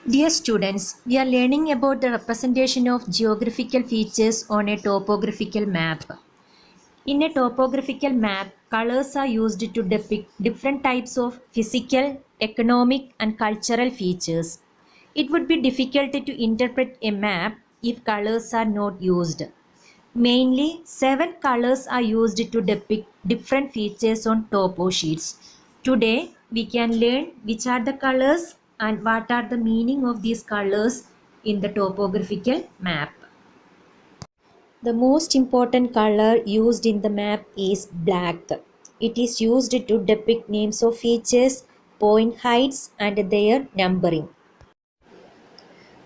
Dear students, we are learning about the representation of geographical features on a topographical map. In a topographical map, colors are used to depict different types of physical, economic, and cultural features. It would be difficult to interpret a map if colors are not used. Mainly, 7 colors are used to depict different features on topo sheets. Today, we can learn which are the colors and what are the meaning of these colors in the topographical map. The most important color used in the map is black. It is used to depict names of features, point heights, and their numbering.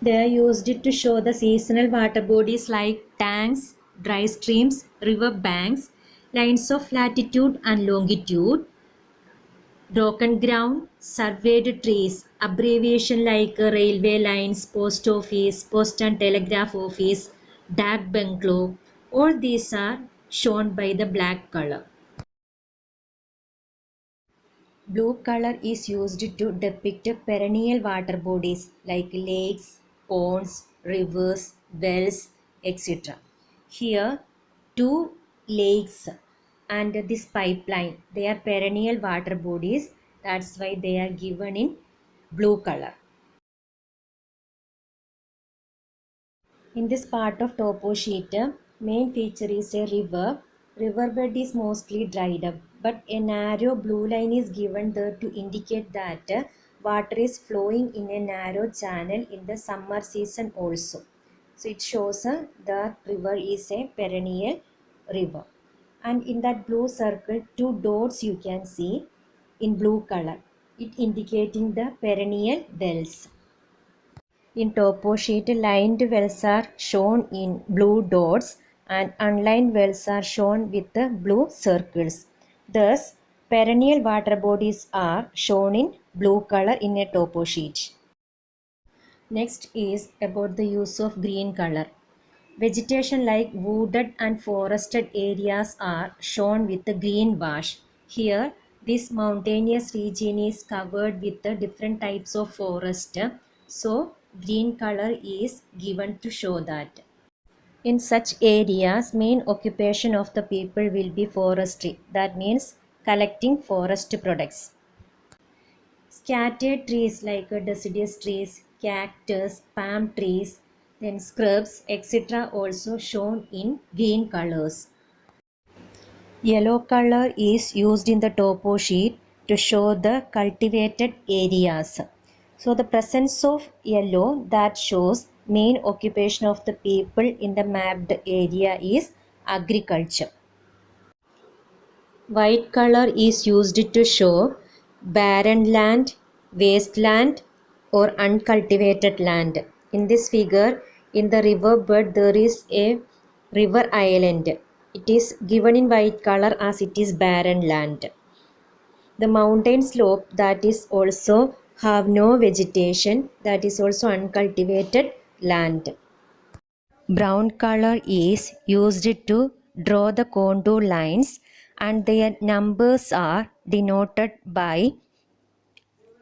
They are used to show the seasonal water bodies like tanks, dry streams, river banks, lines of latitude and longitude, broken ground, surveyed trees, abbreviation like railway lines, post office, post and telegraph office, dak bungalow. All these are shown by the black color. Blue color is used to depict perennial water bodies like lakes, ponds, rivers, wells, etc. Here, two lakes and this pipeline, they are perennial water bodies. That's why they are given in blue color. In this part of topo sheet, main feature is a river. Riverbed is mostly dried up, but a narrow blue line is given there to indicate that water is flowing in a narrow channel in the summer season also. So it shows the river is a perennial river. And in that blue circle, two dots you can see in blue color. It indicating the perennial wells. In topo sheet, lined wells are shown in blue dots and unlined wells are shown with the blue circles. Thus, perennial water bodies are shown in blue color in a topo sheet. Next is about the use of green color. Vegetation like wooded and forested areas are shown with the green wash. Here, this mountainous region is covered with the different types of forest. So, green color is given to show that. In such areas, main occupation of the people will be forestry. That means collecting forest products. Scattered trees like deciduous trees, cactus, palm trees, then scrubs, etc. also shown in green colors. Yellow color is used in the topo sheet to show the cultivated areas. So the presence of yellow that shows main occupation of the people in the mapped area is agriculture. White color is used to show barren land, wasteland or uncultivated land. In this figure, in the river bed there is a river island. It is given in white color as it is barren land. The mountain slope that is also have no vegetation, that is also uncultivated land. Brown color is used to draw the contour lines and their numbers are denoted by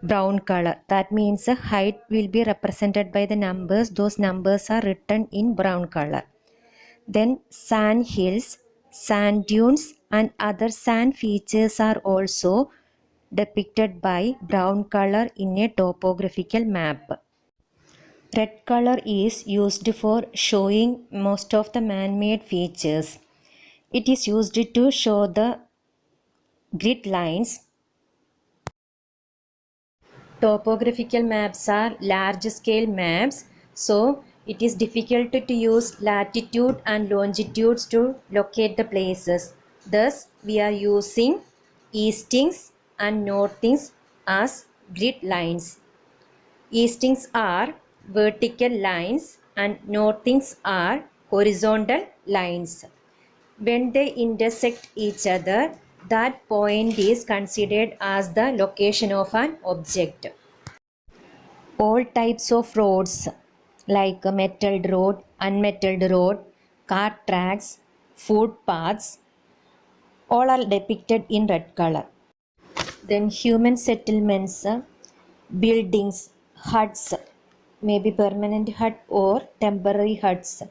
brown color. That means the height will be represented by the numbers. Those numbers are written in brown color. Then sand hills, sand dunes and other sand features are also depicted by brown color in a topographical map. Red color is used for showing most of the man-made features. It is used to show the grid lines. Topographical maps are large scale maps, so it is difficult to use latitude and longitudes to locate the places. Thus, we are using eastings and northings as grid lines. Eastings are vertical lines and northings are horizontal lines. When they intersect each other, that point is considered as the location of an object. All types of roads like a metalled road, unmetalled road, cart tracks, footpaths, all are depicted in red color. Then human settlements, buildings, huts, maybe permanent hut or temporary huts.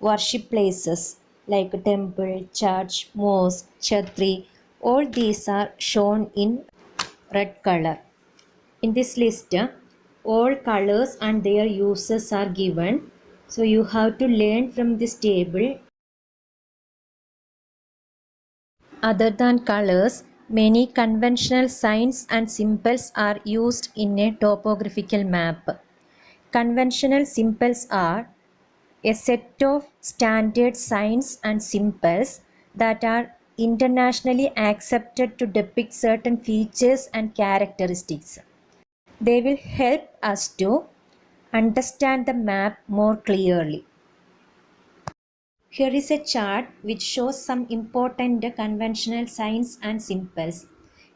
Worship places like temple, church, mosque, chhatri, all these are shown in red color. In this list, all colors and their uses are given. So you have to learn from this table. Other than colors, many conventional signs and symbols are used in a topographical map. Conventional symbols are a set of standard signs and symbols that are internationally accepted to depict certain features and characteristics. They will help us to understand the map more clearly. Here is a chart which shows some important conventional signs and symbols.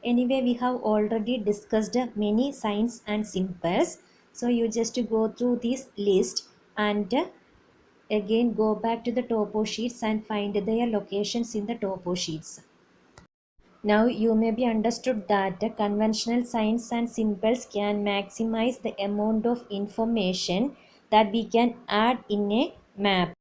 Anyway, we have already discussed many signs and symbols. So you just go through this list and again go back to the topo sheets and find their locations in the topo sheets. Now you may be understood that conventional signs and symbols can maximize the amount of information that we can add in a map.